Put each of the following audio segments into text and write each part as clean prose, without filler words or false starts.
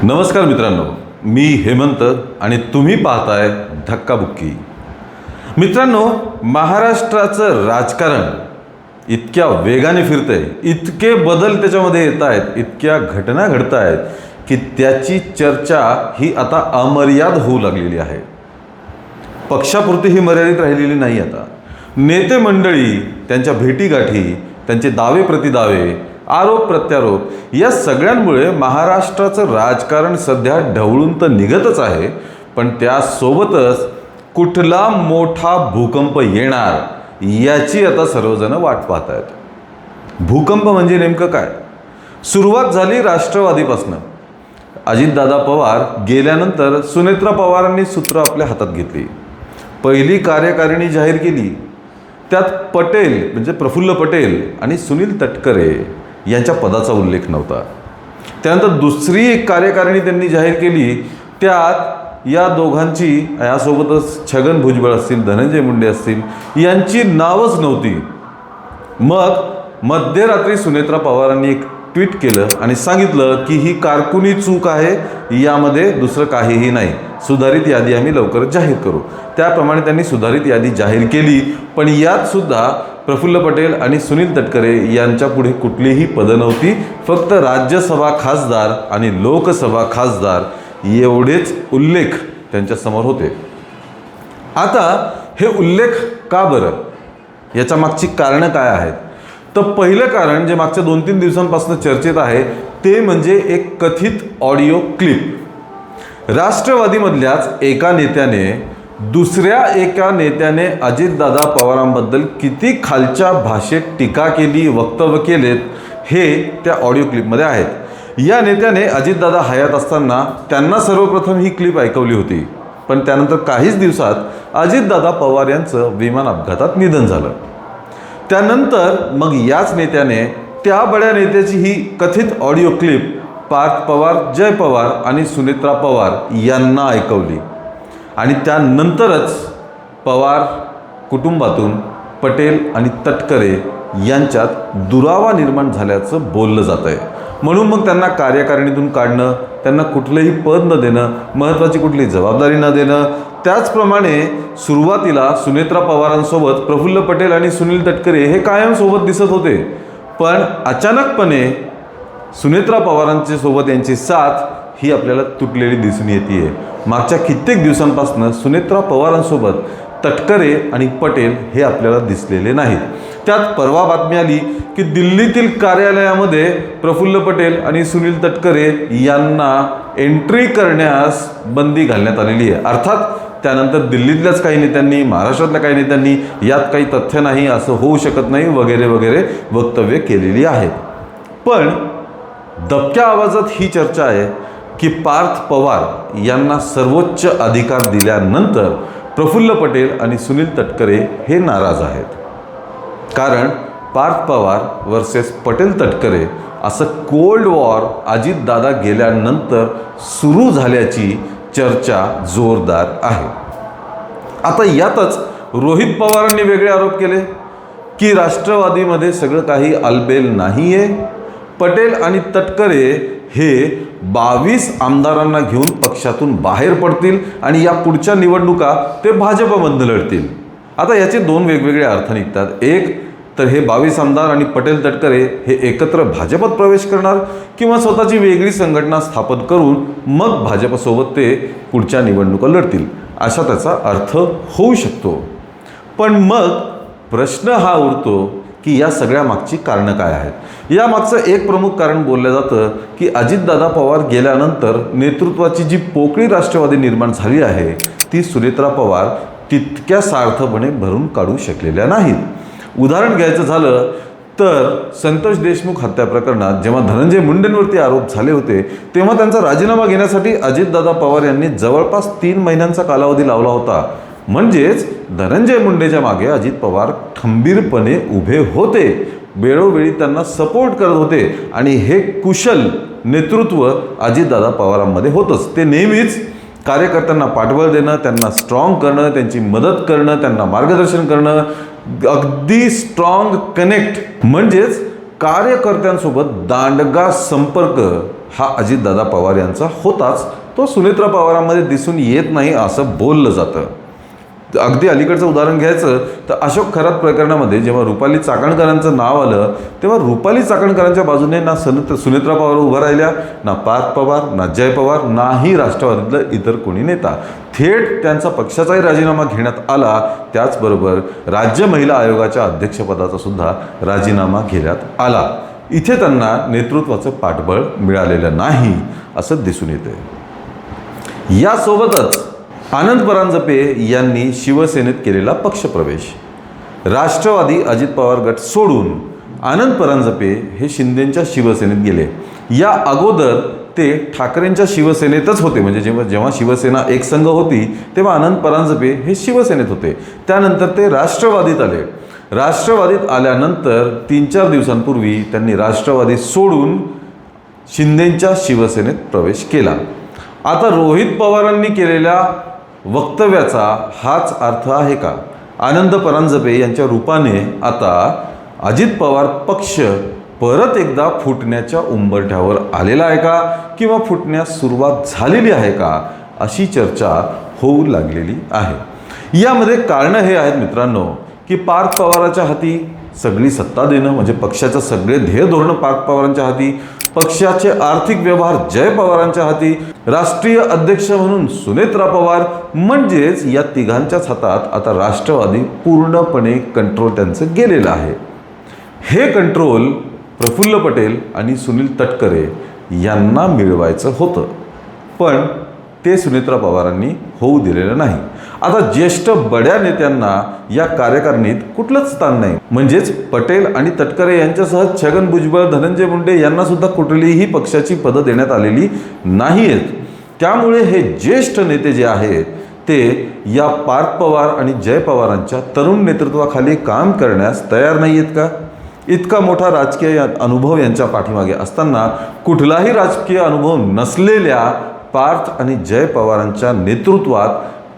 नमस्कार मित्रांनो, मी हेमंत आणि तुम्ही पाहताय धक्काबुक्की. मित्रांनो, महाराष्ट्राचं राजकारण इतक्या वेगाने फिरतंय, इतके बदल त्याच्यामध्ये येत आहेत, इतक्या घटना घडत आहेत की त्याची चर्चा ही आता अमर्याद होऊ लागलेली आहे. पक्षापुरती ही मर्यादित राहिलेली नाही. आता नेते मंडळी, त्यांच्या भेटीगाठी, त्यांचे दावे प्रतिदावे, आरोप प्रत्यारोप या सगळ्यांमुळे महाराष्ट्राचं राजकारण सध्या ढवळून तर निघतच आहे, पण त्यासोबतच कुठला मोठा भूकंप येणार याची आता सर्वजण वाट पाहत आहेत. भूकंप म्हणजे नेमकं काय? सुरुवात झाली राष्ट्रवादीपासून. अजितदादा पवार गेल्यानंतर सुनेत्रा पवारांनी सूत्र आपल्या हातात घेतली. पहिली कार्यकारिणी जाहीर केली. त्यात पटेल म्हणजे प्रफुल्ल पटेल आणि सुनील तटकरे यांच्या पदाचा उल्लेख नव्हता. त्यानंतर दुसरी एक कार्यकारिणी त्यांनी जाहीर केली. त्यात या दोघांची, यासोबतच छगन भुजबळ असतील, धनंजय मुंडे असतील, यांची नावच नव्हती. मग मध्यरात्री सुनेत्रा पवारांनी एक ट्विट केलं आणि सांगितलं की ही कारकुनी चूक आहे, यामध्ये दुसरं काहीही नाही, सुधारित यादी आम्ही लवकरच जाहीर करू. त्याप्रमाणे त्यांनी सुधारित यादी जाहीर केली. पण यात सुद्धा प्रफुल्ल पटेल आणि सुनील तटकरे यांच्या पुढे कुठलीही पदं नव्हती. फक्त राज्यसभा खासदार आणि लोकसभा खासदार एवढेच उल्लेख त्यांच्यासमोर होते. आता हे उल्लेख का बरं? याच्या मागची कारणं काय आहेत? तर पहिलं कारण जे मागच्या 2-3 दिवसांपासून चर्चेत आहे ते म्हणजे एक कथित ऑडिओ क्लिप. राष्ट्रवादीमधल्याच एका नेत्याने दुसऱ्या एका नेत्याने अजितदादा पवारांबद्दल किती खालच्या भाषेत टीका केली, वक्तव्य केलेत, हे त्या ऑडिओ क्लिपमध्ये आहेत. या नेत्याने अजितदादा हयात असताना त्यांना सर्वप्रथम ही क्लिप ऐकवली होती. पण त्यानंतर काहीच दिवसात अजितदादा पवार यांचं विमान अपघातात निधन झालं. त्यानंतर मग याच नेत्याने त्या बड्या नेत्याची ही कथित ऑडिओ क्लिप पार्थ पवार, जय पवार आणि सुनेत्रा पवार यांना ऐकवली. आणि त्यानंतरच पवार कुटुंबातून पटेल आणि तटकरे यांच्यात दुरावा निर्माण झाल्याचं बोललं जात आहे. म्हणून मग त्यांना कार्यकारिणीतून काढणं, त्यांना कुठलंही पद न देणं, महत्त्वाची कुठली जबाबदारी न देणं. त्याचप्रमाणे सुरुवातीला सुनेत्रा पवारांसोबत प्रफुल्ल पटेल आणि सुनील तटकरे हे कायम सोबत दिसत होते. पण अचानकपणे सुनेत्रा पवारांच्या सोबत यांची साथ ही आपल्याला तुटलेली दिसून येते. मागच्या कित्येक दिवसांपासून सुनेत्रा पवारांसोबत तटकरे आणि पटेल हे आपल्याला दिसलेले नाहीत. त्यात परवा बातमी आली की दिल्लीतील कार्यालयामध्ये प्रफुल्ल पटेल आणि सुनील तटकरे यांना एंट्री करण्यास बंदी घालण्यात आलेली आहे. अर्थात त्यानंतर दिल्लीतल्याच काही नेत्यांनी, महाराष्ट्रातल्या काही नेत्यांनी यात काही तथ्य नाही, असं होऊ शकत नाही वगैरे वगैरे वक्तव्य केलेली आहेत. पण दबक्या आवाजात ही चर्चा आहे की पार्थ पवार यांना सर्वोच्च अधिकार दिल्यानंतर प्रफुल्ल पटेल आणि सुनील तटकरे हे नाराज आहेत. कारण पार्थ पवार वर्सेस पटेल तटकरे असं कोल्ड वॉर अजितदादा गेल्यानंतर सुरू झाल्याची चर्चा जोरदार आहे. आता यातच रोहित पवारांनी वेगळे आरोप केले की राष्ट्रवादीमध्ये सगळं काही आलबेल नाही आहे. पटेल आणि तटकरे हे 22 आमदारांना घेऊन पक्षातून बाहेर पडतील आणि या पुढच्या निवडणुका ते भाजपमधून लढतील. आता याचे दोन वेगवेगळे अर्थ निघतात. एक तर हे 22 आमदार आणि पटेल तटकरे हे एकत्र भाजपात प्रवेश करणार किंवा स्वतःची वेगळी संघटना स्थापन करून मग भाजपसोबत ते पुढच्या निवडणुका लढतील, असा त्याचा अर्थ होऊ शकतो. पण मग प्रश्न हा उरतो की या सगळ्या मागची कारणं काय आहेत? यामागचं एक प्रमुख कारण बोललं जातं की अजितदादा पवार गेल्यानंतर नेतृत्वाची जी पोकळी राष्ट्रवादी निर्माण झाली आहे ती सुनेत्रा पवार तितक्या सार्थपणे भरून काढू शकलेल्या नाहीत. उदाहरण घ्यायचं झालं तर संतोष देशमुख हत्या प्रकरणात जेव्हा धनंजय मुंडेंवरती आरोप झाले होते तेव्हा त्यांचा राजीनामा घेण्यासाठी अजितदादा पवार यांनी जवळपास 3 महिन्यांचा कालावधी लावला होता. म्हणजेच धनंजय मुंडेच्या मागे अजित पवार खंबीरपणे उभे होते, वेळोवेळी त्यांना सपोर्ट करत होते आणि हे कुशल नेतृत्व अजितदादा पवारांमध्ये होतंच. ते नेहमीच कार्यकर्त्यांना पाठबळ देणं, त्यांना स्ट्रॉंग करणं, त्यांची मदत करणं, त्यांना मार्गदर्शन करणं, अगदी स्ट्रॉंग कनेक्ट म्हणजेच कार्यकर्त्यांसोबत दांडगा संपर्क हा अजितदादा पवार यांचा होताच, तो सुनेत्रा पवारांमध्ये दिसून येत नाही असं बोललं जातं. अगदी अलीकडचं उदाहरण घ्यायचं तर अशोक खरात प्रकरणामध्ये जेव्हा रुपाली चाकणकरांचं नाव आलं तेव्हा रुपाली चाकणकरांच्या बाजूने ना सुनेत्रा पवार उभं राहिल्या, ना पार्थ पवार, ना जय पवार, नाही राष्ट्रवादीतलं इतर कोणी नेता. थेट त्यांचा पक्षाचाही राजीनामा घेण्यात आला. त्याचबरोबर राज्य महिला आयोगाच्या अध्यक्षपदाचा सुद्धा राजीनामा घेण्यात आला. इथे त्यांना नेतृत्वाचं पाठबळ मिळालेलं नाही असं दिसून येते. यासोबतच आनंद परांजपे यांनी शिवसेनेत केलेला पक्षप्रवेश. राष्ट्रवादी अजित पवार गट सोडून आनंद परांजपे हे शिंदेंच्या शिवसेनेत गेले. या अगोदर ते ठाकरेंच्या शिवसेनेतच होते, म्हणजे जेव्हा शिवसेना एक संघ होती तेव्हा आनंद परांजपे हे शिवसेनेत होते. त्यानंतर ते राष्ट्रवादीत आले. राष्ट्रवादीत आल्यानंतर 3-4 दिवसांपूर्वी त्यांनी राष्ट्रवादी सोडून शिंदेंच्या शिवसेनेत प्रवेश केला. आता रोहित पवारांनी केलेल्या वक्तव्याचा हाच अर्थ आहे का? आनंद परांजपे यांच्या रूपाने आता अजित पवार पक्ष परत एकदा फुटण्याच्या उंबरठ्यावर आलेला आहे का, किंवा फुटण्यास सुरुवात झालेली आहे का, अशी चर्चा होऊ लागलेली आहे. यामध्ये कारणं हे आहेत मित्रांनो की पार्थ पवारांच्या हाती सगळी सत्ता देणं, म्हणजे पक्षाचं सगळे ध्येय धोरणं पार्थ पवारांच्या हाती, पक्षाचे आर्थिक व्यवहार जय पवारांच्या हाती, राष्ट्रीय अध्यक्ष म्हणून सुनेत्रा पवार, म्हणजेच या तिघांच्याच हातात आता राष्ट्रवादी पूर्णपणे कंट्रोल त्यांचं गेलेलं आहे. हे कंट्रोल प्रफुल्ल पटेल आणि सुनील तटकरे यांना मिळवायचं होतं, पण ते सुनेत्रा पवारांनी होऊ दिलेलं नाही. आता ज्येष्ठ बड्या नेत्यांना या कार्यकारिणीत कुठलंच स्थान नाही, म्हणजेच पटेल आणि तटकरे यांच्यासह छगन भुजबळ, धनंजय मुंडे यांना सुद्धा कुठलीही पक्षाची पदं देण्यात आलेली नाही आहेत. त्यामुळे हे ज्येष्ठ नेते जे आहेत ते या पार्थ पवार आणि जय पवारांच्या तरुण नेतृत्वाखाली काम करण्यास तयार नाही आहेत का? इतका मोठा राजकीय अनुभव यांच्या पाठीमागे असताना कुठलाही राजकीय अनुभव नसलेल्या पार्थ आणि जय पवारांच्या नेतृत्वात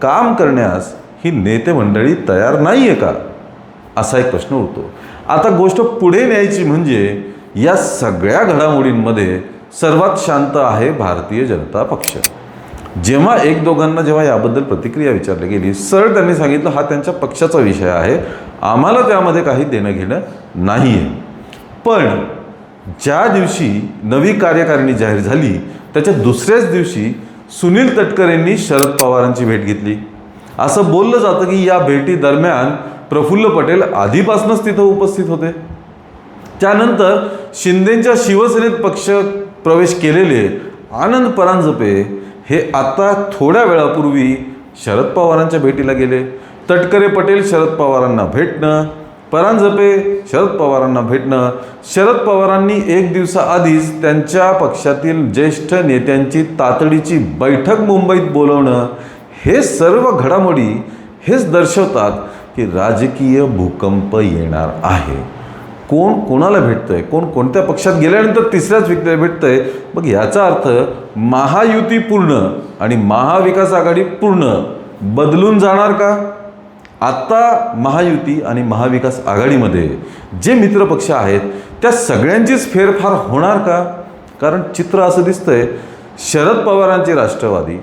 काम करण्यास ही नेते मंडळी तयार नाही आहे का, असा एक प्रश्न उरतो. आता गोष्ट पुढे न्यायची म्हणजे या सगळ्या घडामोडींमध्ये सर्वात शांत आहे भारतीय जनता पक्ष. जेव्हा एक दोघांना जेव्हा याबद्दल प्रतिक्रिया विचारली गेली, सरळ त्यांनी सांगितलं हा त्यांच्या पक्षाचा विषय आहे, आम्हाला त्यामध्ये काही देणं घेणं नाही आहे. पण ज्या दिवशी नवी कार्यकारिणी जाहीर झाली त्याच्या दुसऱ्याच दिवशी सुनील तटकरेंनी शरद पवारांची भेट घेतली. असं बोललं जातं की या भेटी दरम्यान प्रफुल्ल पटेल आधीपासूनच तिथं उपस्थित होते. त्यानंतर शिंदेंच्या शिवसेनेत पक्ष प्रवेश केलेले आनंद परांजपे हे आता थोड्या वेळापूर्वी शरद पवारांच्या भेटीला गेले. तटकरे पटेल शरद पवारांना भेटणं, परांजपे शरद पवारांना भेटणं, शरद पवारांनी एक दिवसाआधीच त्यांच्या पक्षातील ज्येष्ठ नेत्यांची तातडीची बैठक मुंबईत बोलवणं, हे सर्व घडामोडी हेच दर्शवतात की राजकीय भूकंप येणार आहे. कोण कोणाला भेटतंय, कोण कोणत्या पक्षात गेल्यानंतर तिसऱ्याच व्यक्तीला भेटतंय, मग याचा अर्थ महायुती पूर्ण आणि महाविकास आघाडी पूर्ण बदलून जाणार का? आता महायुती आणि महाविकास आघाडीमध्ये जे मित्रपक्ष आहेत त्या सगळ्यांचीच फेरफार होणार का? कारण चित्र असं दिसतंय शरद पवारांची राष्ट्रवादी,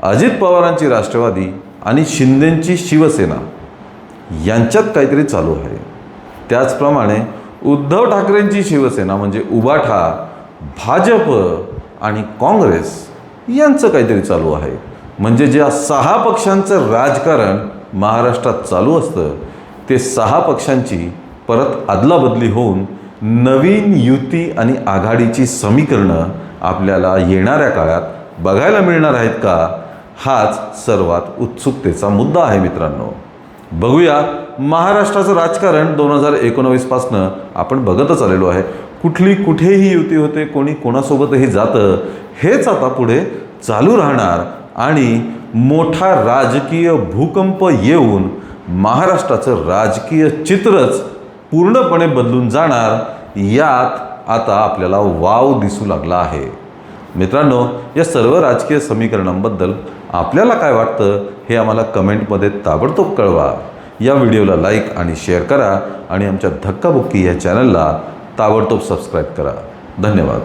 अजित पवारांची राष्ट्रवादी आणि शिंदेंची शिवसेना यांच्यात काहीतरी चालू आहे. त्याचप्रमाणे उद्धव ठाकरेंची शिवसेना म्हणजे उबाठा, भाजप आणि काँग्रेस यांचं काहीतरी चालू आहे. म्हणजे ज्या 6 पक्षांचं राजकारण महाराष्ट्रात चालू असतं ते 6 पक्षांची परत अदलाबदली होऊन नवीन युती आणि आघाडीची समीकरणं आपल्याला येणाऱ्या काळात बघायला मिळणार आहेत का? हाच सर्वात उत्सुकतेचा मुद्दा आहे मित्रांनो. बघूया, महाराष्ट्राचं राजकारण 2019 पासनं आपण बघतच आलेलो आहे. कुठेही युती होते, कोणी कोणासोबतही जातं, हेच आता पुढे चालू राहणार आणि मोठा राजकीय भूकंप येऊन महाराष्ट्राचं राजकीय चित्रच पूर्णपणे बदलून जाणार, यात आता आपल्याला वाव दिसू लागला आहे. मित्रांनो, या सर्व राजकीय समीकरणांबद्दल आपल्याला काय वाटतं हे आम्हाला कमेंटमध्ये ताबडतोब कळवा. या व्हिडिओला लाईक आणि शेअर करा आणि आमच्या धक्काबुक्की या चॅनलला ताबडतोब सबस्क्राईब करा. धन्यवाद.